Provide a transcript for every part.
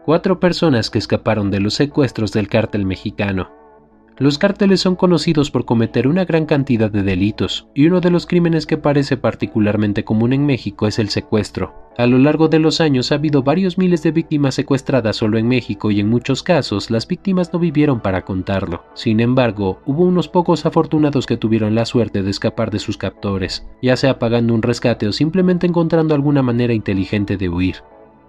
4 personas que escaparon de los secuestros del cártel mexicano. Los cárteles son conocidos por cometer una gran cantidad de delitos, y uno de los crímenes que parece particularmente común en México es el secuestro. A lo largo de los años ha habido varios miles de víctimas secuestradas solo en México y en muchos casos las víctimas no vivieron para contarlo. Sin embargo, hubo unos pocos afortunados que tuvieron la suerte de escapar de sus captores, ya sea pagando un rescate o simplemente encontrando alguna manera inteligente de huir.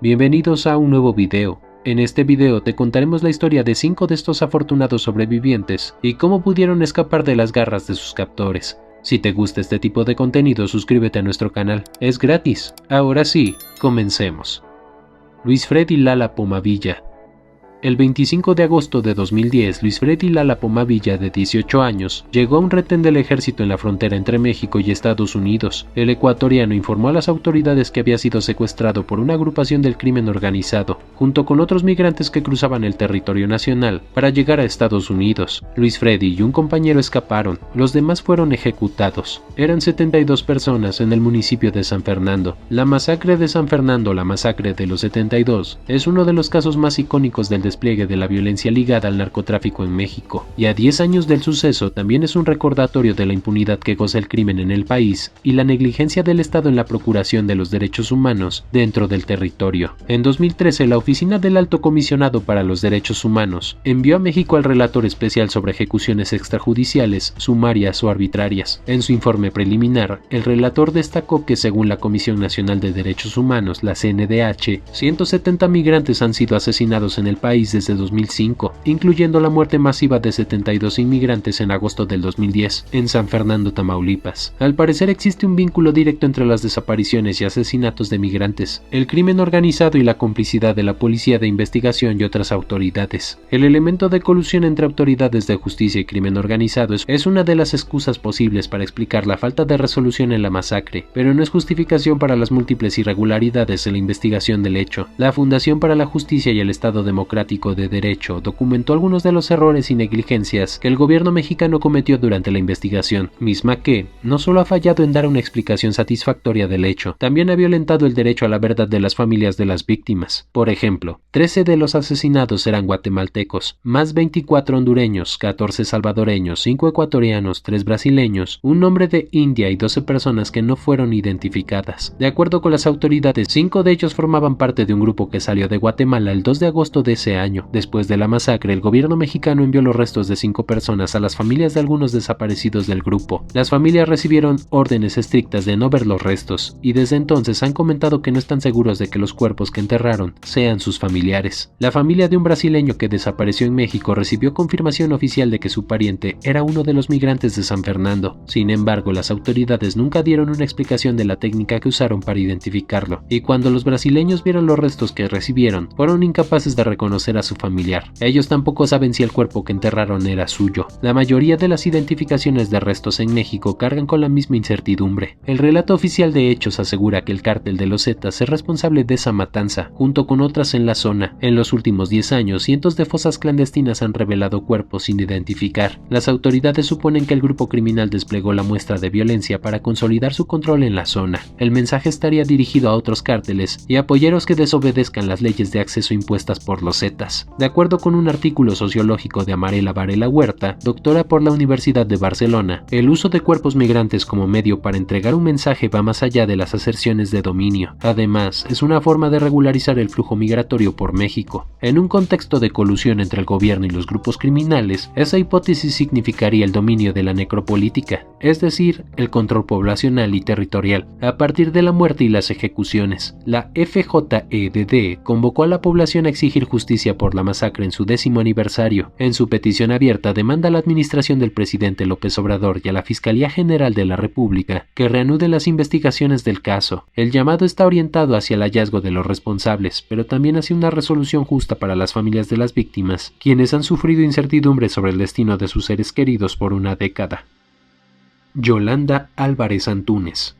Bienvenidos a un nuevo video. En este video te contaremos la historia de 5 de estos afortunados sobrevivientes y cómo pudieron escapar de las garras de sus captores. Si te gusta este tipo de contenido, suscríbete a nuestro canal, es gratis. Ahora sí, comencemos. Luis Freddy Lala Pomavilla. El 25 de agosto de 2010, Luis Freddy Lala Pomavilla, de 18 años, llegó a un retén del ejército en la frontera entre México y Estados Unidos. El ecuatoriano informó a las autoridades que había sido secuestrado por una agrupación del crimen organizado, junto con otros migrantes que cruzaban el territorio nacional para llegar a Estados Unidos. Luis Freddy y un compañero escaparon, los demás fueron ejecutados. Eran 72 personas en el municipio de San Fernando. La masacre de San Fernando, la masacre de los 72, es uno de los casos más icónicos del despliegue de la violencia ligada al narcotráfico en México, y a 10 años del suceso también es un recordatorio de la impunidad que goza el crimen en el país y la negligencia del Estado en la procuración de los derechos humanos dentro del territorio. En 2013, la Oficina del Alto Comisionado para los Derechos Humanos envió a México al relator especial sobre ejecuciones extrajudiciales, sumarias o arbitrarias. En su informe preliminar, el relator destacó que según la Comisión Nacional de Derechos Humanos, la CNDH, 170 migrantes han sido asesinados en el país desde 2005, incluyendo la muerte masiva de 72 inmigrantes en agosto del 2010 en San Fernando, Tamaulipas. Al parecer existe un vínculo directo entre las desapariciones y asesinatos de migrantes, el crimen organizado y la complicidad de la Policía de Investigación y otras autoridades. El elemento de colusión entre autoridades de justicia y crimen organizado es una de las excusas posibles para explicar la falta de resolución en la masacre, pero no es justificación para las múltiples irregularidades en la investigación del hecho. La Fundación para la Justicia y el Estado Democrático de Derecho documentó algunos de los errores y negligencias que el gobierno mexicano cometió durante la investigación, misma que no solo ha fallado en dar una explicación satisfactoria del hecho, también ha violentado el derecho a la verdad de las familias de las víctimas. Por ejemplo, 13 de los asesinados eran guatemaltecos, más 24 hondureños, 14 salvadoreños, 5 ecuatorianos, 3 brasileños, un hombre de India y 12 personas que no fueron identificadas. De acuerdo con las autoridades, 5 de ellos formaban parte de un grupo que salió de Guatemala el 2 de agosto de ese año. Después de la masacre, el gobierno mexicano envió los restos de 5 personas a las familias de algunos desaparecidos del grupo. Las familias recibieron órdenes estrictas de no ver los restos, y desde entonces han comentado que no están seguros de que los cuerpos que enterraron sean sus familiares. La familia de un brasileño que desapareció en México recibió confirmación oficial de que su pariente era uno de los migrantes de San Fernando. Sin embargo, las autoridades nunca dieron una explicación de la técnica que usaron para identificarlo, y cuando los brasileños vieron los restos que recibieron, fueron incapaces de reconocer a su familiar. Ellos tampoco saben si el cuerpo que enterraron era suyo. La mayoría de las identificaciones de restos en México cargan con la misma incertidumbre. El relato oficial de hechos asegura que el cártel de los Zetas es responsable de esa matanza, junto con otras en la zona. En los últimos 10 años, cientos de fosas clandestinas han revelado cuerpos sin identificar. Las autoridades suponen que el grupo criminal desplegó la muestra de violencia para consolidar su control en la zona. El mensaje estaría dirigido a otros cárteles y a polleros que desobedezcan las leyes de acceso impuestas por los Zetas. De acuerdo con un artículo sociológico de Amarela Varela Huerta, doctora por la Universidad de Barcelona, el uso de cuerpos migrantes como medio para entregar un mensaje va más allá de las aserciones de dominio. Además, es una forma de regularizar el flujo migratorio por México. En un contexto de colusión entre el gobierno y los grupos criminales, esa hipótesis significaría el dominio de la necropolítica, es decir, el control poblacional y territorial, a partir de la muerte y las ejecuciones. La FJEDD convocó a la población a exigir justicia por la masacre en su 10º aniversario. En su petición abierta demanda a la administración del presidente López Obrador y a la Fiscalía General de la República que reanude las investigaciones del caso. El llamado está orientado hacia el hallazgo de los responsables, pero también hacia una resolución justa para las familias de las víctimas, quienes han sufrido incertidumbre sobre el destino de sus seres queridos por una década. Yolanda Álvarez Antúnez.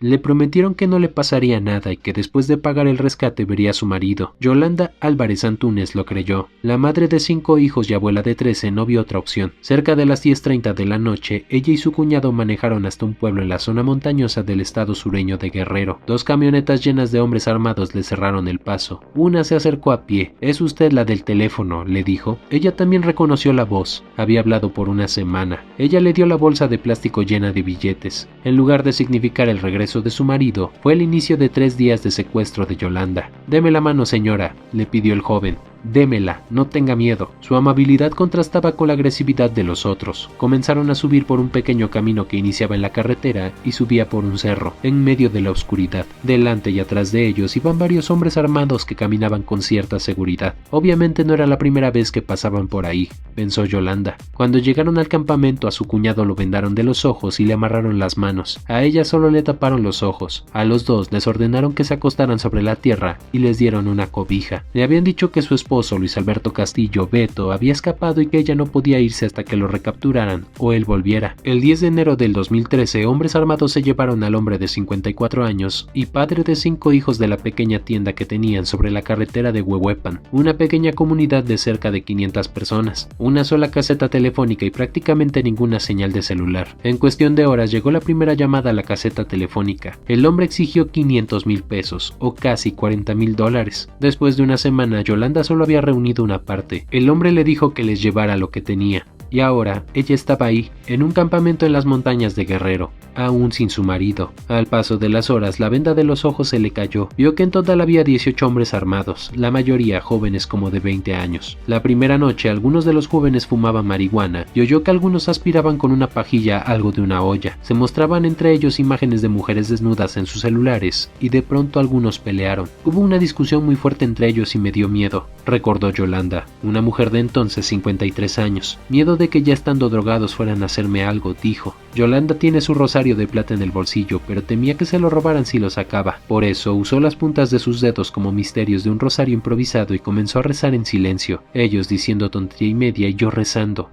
Le prometieron que no le pasaría nada y que después de pagar el rescate vería a su marido. Yolanda Álvarez Antúnez lo creyó. La madre de 5 hijos y abuela de 13 no vio otra opción. Cerca de las 10:30 de la noche, ella y su cuñado manejaron hasta un pueblo en la zona montañosa del estado sureño de Guerrero. 2 camionetas llenas de hombres armados le cerraron el paso. Una se acercó a pie. «Es usted la del teléfono», le dijo. Ella también reconoció la voz. Había hablado por una semana. Ella le dio la bolsa de plástico llena de billetes. En lugar de significar el regreso de su marido, fue el inicio de 3 días de secuestro de Yolanda. «Deme la mano, señora», le pidió el joven. «Démela, no tenga miedo». Su amabilidad contrastaba con la agresividad de los otros. Comenzaron a subir por un pequeño camino que iniciaba en la carretera y subía por un cerro, en medio de la oscuridad. Delante y atrás de ellos iban varios hombres armados que caminaban con cierta seguridad. Obviamente no era la primera vez que pasaban por ahí, pensó Yolanda. Cuando llegaron al campamento, a su cuñado lo vendaron de los ojos y le amarraron las manos. A ella solo le taparon los ojos. A los dos les ordenaron que se acostaran sobre la tierra y les dieron una cobija. Le habían dicho que su esposo Luis Alberto Castillo, Beto, había escapado y que ella no podía irse hasta que lo recapturaran o él volviera. El 10 de enero del 2013, hombres armados se llevaron al hombre de 54 años y padre de 5 hijos de la pequeña tienda que tenían sobre la carretera de Huehuepan, una pequeña comunidad de cerca de 500 personas, una sola caseta telefónica y prácticamente ninguna señal de celular. En cuestión de horas llegó la primera llamada a la caseta telefónica. El hombre exigió 500,000 pesos o casi $40,000. Después de una semana, Yolanda solo había reunido una parte. El hombre le dijo que les llevara lo que tenía. Y ahora, ella estaba ahí, en un campamento en las montañas de Guerrero, aún sin su marido. Al paso de las horas, la venda de los ojos se le cayó. Vio que en total había 18 hombres armados, la mayoría jóvenes como de 20 años. La primera noche, algunos de los jóvenes fumaban marihuana y oyó que algunos aspiraban con una pajilla algo de una olla. Se mostraban entre ellos imágenes de mujeres desnudas en sus celulares y de pronto algunos pelearon. Hubo una discusión muy fuerte entre ellos y me dio miedo, recordó Yolanda, una mujer de entonces 53 años. Miedo de que ya estando drogados fueran a hacerme algo, dijo. Yolanda tiene su rosario de plata en el bolsillo, pero temía que se lo robaran si lo sacaba. Por eso usó las puntas de sus dedos como misterios de un rosario improvisado y comenzó a rezar en silencio, ellos diciendo tontería y media y yo rezando,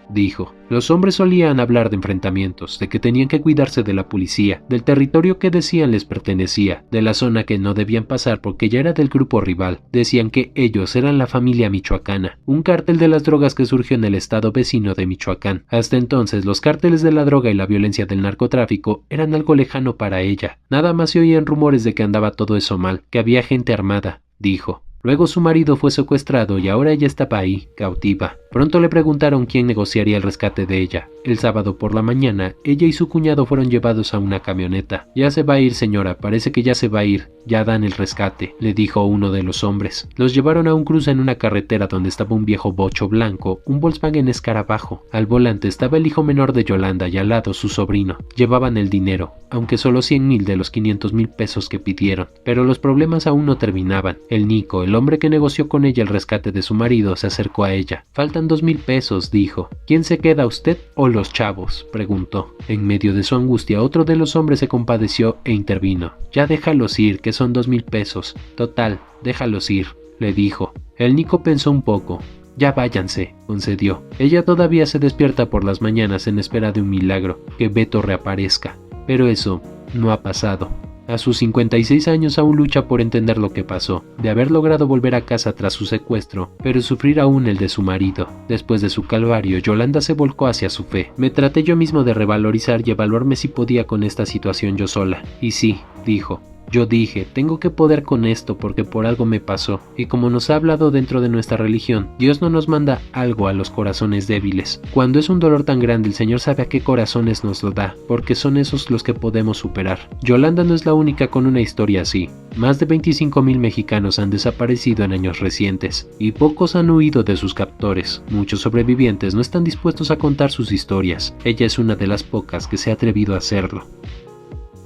dijo. Los hombres solían hablar de enfrentamientos, de que tenían que cuidarse de la policía, del territorio que decían les pertenecía, de la zona que no debían pasar porque ya era del grupo rival. Decían que ellos eran la familia michoacana, un cártel de las drogas que surgió en el estado vecino de Michoacán. Hasta entonces los cárteles de la droga y la violencia del narcotráfico eran algo lejano para ella. Nada más se oían rumores de que andaba todo eso mal, que había gente armada, dijo. Luego su marido fue secuestrado y ahora ella estaba ahí, cautiva. Pronto le preguntaron quién negociaría el rescate de ella. El sábado por la mañana, ella y su cuñado fueron llevados a una camioneta. «Ya se va a ir, señora, parece que ya se va a ir. Ya dan el rescate», le dijo uno de los hombres. Los llevaron a un cruce en una carretera donde estaba un viejo bocho blanco, un Volkswagen Escarabajo. Al volante estaba el hijo menor de Yolanda y al lado su sobrino. Llevaban el dinero, aunque solo 100,000 de los 500,000 pesos que pidieron. Pero los problemas aún no terminaban. El Nico, el hombre que negoció con ella el rescate de su marido, se acercó a ella. «Faltan 2,000 pesos», dijo. «¿Quién se queda, usted o los chavos?», preguntó. En medio de su angustia, otro de los hombres se compadeció e intervino. «Ya déjalos ir, que son 2,000 pesos. Total, déjalos ir», le dijo. El Nico pensó un poco. «Ya váyanse», concedió. Ella todavía se despierta por las mañanas en espera de un milagro, que Beto reaparezca. Pero eso no ha pasado. A sus 56 años aún lucha por entender lo que pasó, de haber logrado volver a casa tras su secuestro, pero sufrir aún el de su marido. Después de su calvario, Yolanda se volcó hacia su fe. «Me traté yo mismo de revalorizar y evaluarme si podía con esta situación yo sola. Y sí», dijo. «Yo dije, tengo que poder con esto porque por algo me pasó. Y como nos ha hablado dentro de nuestra religión, Dios no nos manda algo a los corazones débiles. Cuando es un dolor tan grande, el Señor sabe a qué corazones nos lo da, porque son esos los que podemos superar». Yolanda no es la única con una historia así. Más de 25,000 mexicanos han desaparecido en años recientes, y pocos han huido de sus captores. Muchos sobrevivientes no están dispuestos a contar sus historias. Ella es una de las pocas que se ha atrevido a hacerlo.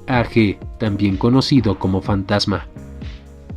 A.G., también conocido como Fantasma.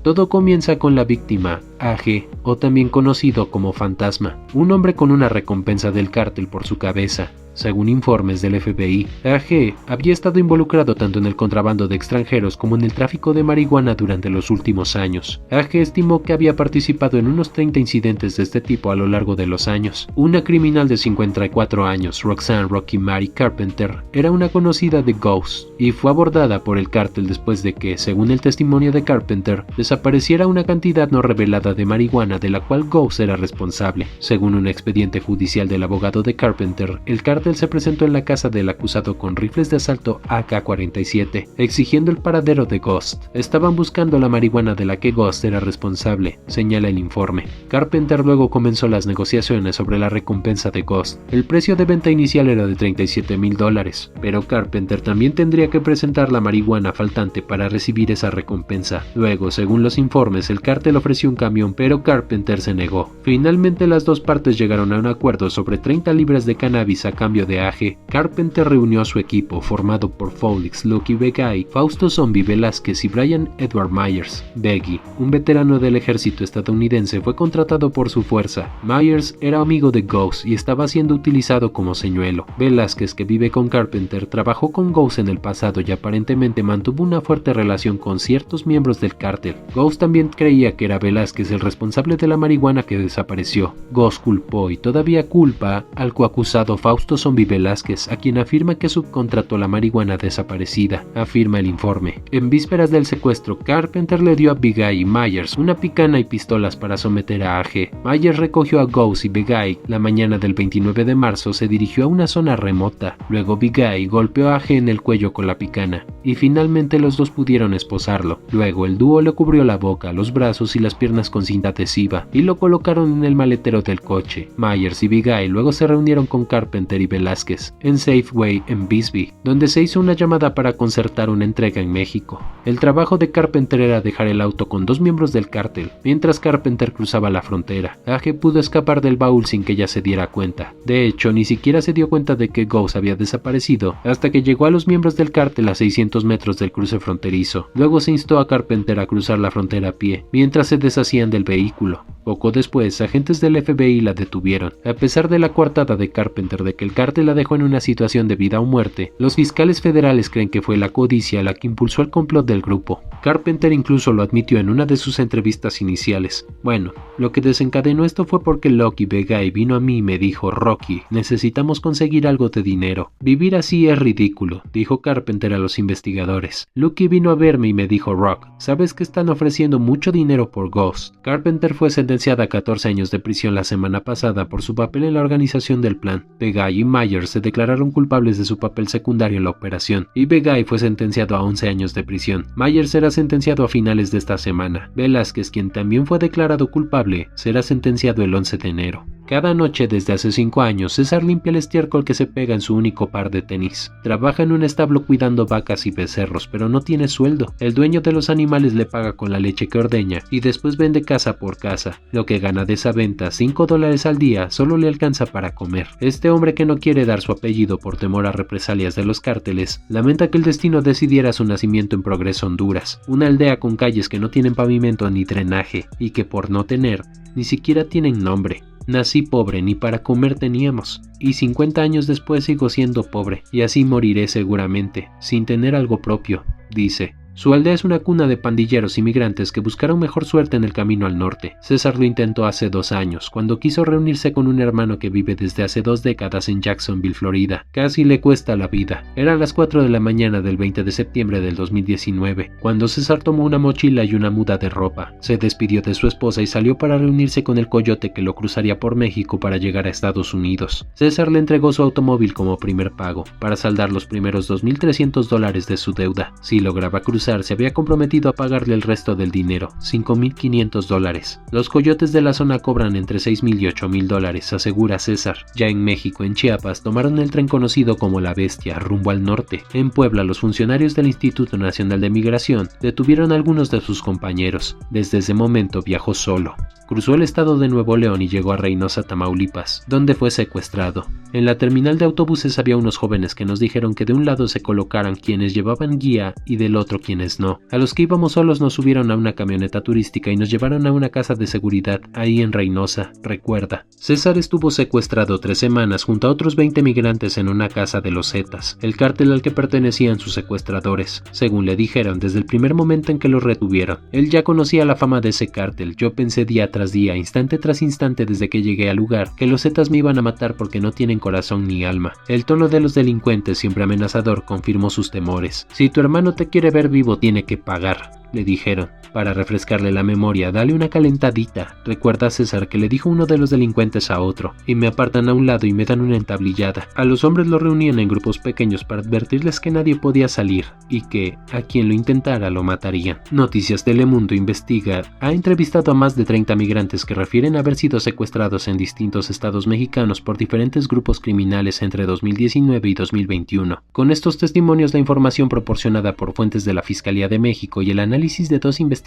Todo comienza con la víctima, A.G., o también conocido como Fantasma, un hombre con una recompensa del cártel por su cabeza. Según informes del FBI, AG había estado involucrado tanto en el contrabando de extranjeros como en el tráfico de marihuana durante los últimos años. AG estimó que había participado en unos 30 incidentes de este tipo a lo largo de los años. Una criminal de 54 años, Roxanne Rocky Mary Carpenter, era una conocida de Ghost y fue abordada por el cártel después de que, según el testimonio de Carpenter, desapareciera una cantidad no revelada de marihuana de la cual Ghost era responsable. Según un expediente judicial del abogado de Carpenter, el cártel se presentó en la casa del acusado con rifles de asalto AK-47, exigiendo el paradero de Ghost. Estaban buscando la marihuana de la que Ghost era responsable, señala el informe. Carpenter luego comenzó las negociaciones sobre la recompensa de Ghost. El precio de venta inicial era de $37,000, pero Carpenter también tendría que presentar la marihuana faltante para recibir esa recompensa. Luego, según los informes, el cártel ofreció un camión, pero Carpenter se negó. Finalmente, las dos partes llegaron a un acuerdo sobre 30 libras de cannabis a cambio de AG. Carpenter reunió a su equipo, formado por Fowlix, Lucky Begay, Fausto Zombie Velázquez y Brian Edward Myers. Beggy, un veterano del ejército estadounidense, fue contratado por su fuerza. Myers era amigo de Ghost y estaba siendo utilizado como señuelo. Velázquez, que vive con Carpenter, trabajó con Ghost en el pasado y aparentemente mantuvo una fuerte relación con ciertos miembros del cártel. Ghost también creía que era Velázquez el responsable de la marihuana que desapareció. Ghost culpó y todavía culpa al coacusado Fausto Zombie Velázquez, a quien afirma que subcontrató la marihuana desaparecida, afirma el informe. En vísperas del secuestro, Carpenter le dio a Begay y Myers una picana y pistolas para someter a AG. Myers recogió a Ghost y Begay. La mañana del 29 de marzo se dirigió a una zona remota. Luego Begay golpeó a AG en el cuello con la picana, y finalmente los dos pudieron esposarlo. Luego el dúo le cubrió la boca, los brazos y las piernas con cinta adhesiva, y lo colocaron en el maletero del coche. Myers y Begay luego se reunieron con Carpenter y Velázquez en Safeway en Bisbee, donde se hizo una llamada para concertar una entrega en México. El trabajo de Carpenter era dejar el auto con dos miembros del cártel. Mientras Carpenter cruzaba la frontera, AG pudo escapar del baúl sin que ella se diera cuenta. De hecho, ni siquiera se dio cuenta de que Ghost había desaparecido hasta que llegó a los miembros del cártel a 600 metros del cruce fronterizo. Luego se instó a Carpenter a cruzar la frontera a pie, mientras se deshacían del vehículo. Poco después, agentes del FBI la detuvieron. A pesar de la coartada de Carpenter de que el cártel la dejó en una situación de vida o muerte, los fiscales federales creen que fue la codicia la que impulsó el complot del grupo. Carpenter incluso lo admitió en una de sus entrevistas iniciales. Bueno, lo que desencadenó esto fue porque Lucky Begay vino a mí y me dijo: Rocky, necesitamos conseguir algo de dinero. Vivir así es ridículo, dijo Carpenter a los investigadores. Lucky vino a verme y me dijo: Rock, sabes que están ofreciendo mucho dinero por Ghost. Carpenter fue sentenciada a 14 años de prisión la semana pasada por su papel en la organización del plan. Begay y Myers se declararon culpables de su papel secundario en la operación, y Begay fue sentenciado a 11 años de prisión. Myers será sentenciado a finales de esta semana. Velázquez, quien también fue declarado culpable, será sentenciado el 11 de enero. Cada noche desde hace 5 años, César limpia el estiércol que se pega en su único par de tenis. Trabaja en un establo cuidando vacas y becerros, pero no tiene sueldo. El dueño de los animales le paga con la leche que ordeña y después vende casa por casa. Lo que gana de esa venta, $5 al día, solo le alcanza para comer. Este hombre, que no quiere dar su apellido por temor a represalias de los cárteles, lamenta que el destino decidiera su nacimiento en Progreso, Honduras, una aldea con calles que no tienen pavimento ni drenaje y que, por no tener, ni siquiera tienen nombre. Nací pobre, ni para comer teníamos, y 50 años después sigo siendo pobre, y así moriré seguramente, sin tener algo propio, dice. Su aldea es una cuna de pandilleros inmigrantes que buscaron mejor suerte en el camino al norte. César lo intentó hace 2 años, cuando quiso reunirse con un hermano que vive desde hace 2 décadas en Jacksonville, Florida. Casi le cuesta la vida. Eran las 4 de la mañana del 20 de septiembre del 2019, cuando César tomó una mochila y una muda de ropa. Se despidió de su esposa y salió para reunirse con el coyote que lo cruzaría por México para llegar a Estados Unidos. César le entregó su automóvil como primer pago, para saldar los primeros $2,300 de su deuda. Si lograba cruzar, se había comprometido a pagarle el resto del dinero, $5,500. Los coyotes de la zona cobran entre $6,000 y $8,000, asegura César. Ya en México, en Chiapas, tomaron el tren conocido como La Bestia, rumbo al norte. En Puebla, los funcionarios del Instituto Nacional de Migración detuvieron a algunos de sus compañeros. Desde ese momento viajó solo. Cruzó el estado de Nuevo León y llegó a Reynosa, Tamaulipas, donde fue secuestrado. En la terminal de autobuses había unos jóvenes que nos dijeron que de un lado se colocaran quienes llevaban guía y del otro quienes no. A los que íbamos solos nos subieron a una camioneta turística y nos llevaron a una casa de seguridad ahí en Reynosa, recuerda. César estuvo secuestrado 3 semanas junto a otros 20 migrantes en una casa de los Zetas, el cártel al que pertenecían sus secuestradores, según le dijeron desde el primer momento en que los retuvieron. Él ya conocía la fama de ese cártel. Yo pensé día tras día, instante tras instante desde que llegué al lugar, que los Zetas me iban a matar porque no tienen corazón ni alma. El tono de los delincuentes, siempre amenazador, confirmó sus temores. Si tu hermano te quiere ver vivo, tiene que pagar, le dijeron. Para refrescarle la memoria, dale una calentadita. Recuerda a César que le dijo uno de los delincuentes a otro, y me apartan a un lado y me dan una entablillada. A los hombres los reunían en grupos pequeños para advertirles que nadie podía salir, y que, a quien lo intentara, lo matarían. Noticias Telemundo investiga, ha entrevistado a más de 30 migrantes que refieren haber sido secuestrados en distintos estados mexicanos por diferentes grupos criminales entre 2019 y 2021. Con estos testimonios, la información proporcionada por fuentes de la Fiscalía de México y el análisis de 2 investigadoras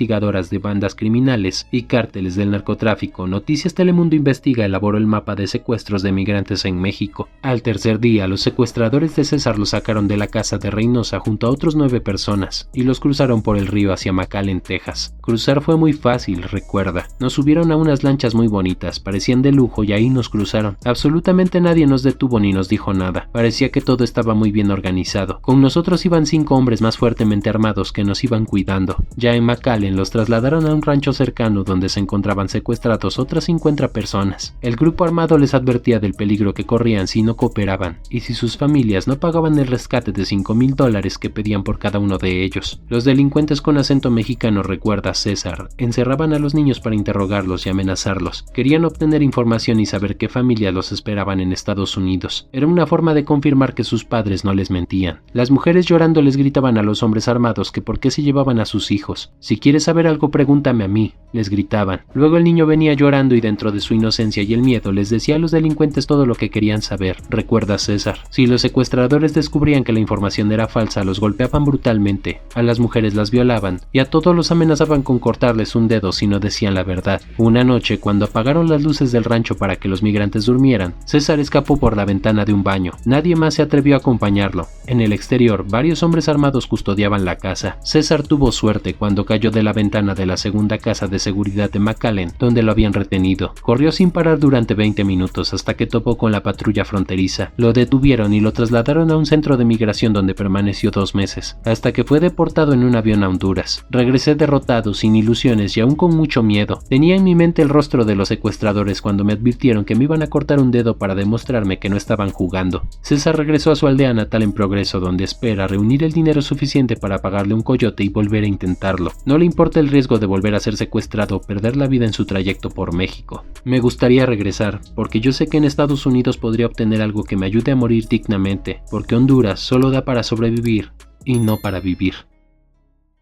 de bandas criminales y cárteles del narcotráfico, Noticias Telemundo Investiga elaboró el mapa de secuestros de migrantes en México. Al tercer día, los secuestradores de César los sacaron de la casa de Reynosa junto a otros 9 personas y los cruzaron por el río hacia McAllen, Texas. Cruzar fue muy fácil, recuerda. Nos subieron a unas lanchas muy bonitas, parecían de lujo y ahí nos cruzaron. Absolutamente nadie nos detuvo ni nos dijo nada. Parecía que todo estaba muy bien organizado. Con nosotros iban 5 hombres más fuertemente armados que nos iban cuidando. Ya en McAllen los trasladaron a un rancho cercano donde se encontraban secuestrados otras 50 personas. El grupo armado les advertía del peligro que corrían si no cooperaban y si sus familias no pagaban el rescate de $5,000 que pedían por cada uno de ellos. Los delincuentes con acento mexicano, recuerda César, encerraban a los niños para interrogarlos y amenazarlos. Querían obtener información y saber qué familias los esperaban en Estados Unidos. Era una forma de confirmar que sus padres no les mentían. Las mujeres llorando les gritaban a los hombres armados que por qué se llevaban a sus hijos. Si quieres saber algo, pregúntame a mí, les gritaban. Luego el niño venía llorando y dentro de su inocencia y el miedo les decía a los delincuentes todo lo que querían saber, recuerda César. Si los secuestradores descubrían que la información era falsa, los golpeaban brutalmente, a las mujeres las violaban y a todos los amenazaban con cortarles un dedo si no decían la verdad. Una noche, cuando apagaron las luces del rancho para que los migrantes durmieran, César escapó por la ventana de un baño. Nadie más se atrevió a acompañarlo. En el exterior, varios hombres armados custodiaban la casa. César tuvo suerte cuando cayó de la ventana de la segunda casa de seguridad de McAllen, donde lo habían retenido. Corrió sin parar durante 20 minutos hasta que topó con la patrulla fronteriza. Lo detuvieron y lo trasladaron a un centro de migración donde permaneció 2 meses, hasta que fue deportado en un avión a Honduras. Regresé derrotado, sin ilusiones y aún con mucho miedo. Tenía en mi mente el rostro de los secuestradores cuando me advirtieron que me iban a cortar un dedo para demostrarme que no estaban jugando. César regresó a su aldea natal en Progreso, donde espera reunir el dinero suficiente para pagarle un coyote y volver a intentarlo. No le importa el riesgo de volver a ser secuestrado o perder la vida en su trayecto por México. Me gustaría regresar, porque yo sé que en Estados Unidos podría obtener algo que me ayude a morir dignamente, porque Honduras solo da para sobrevivir y no para vivir.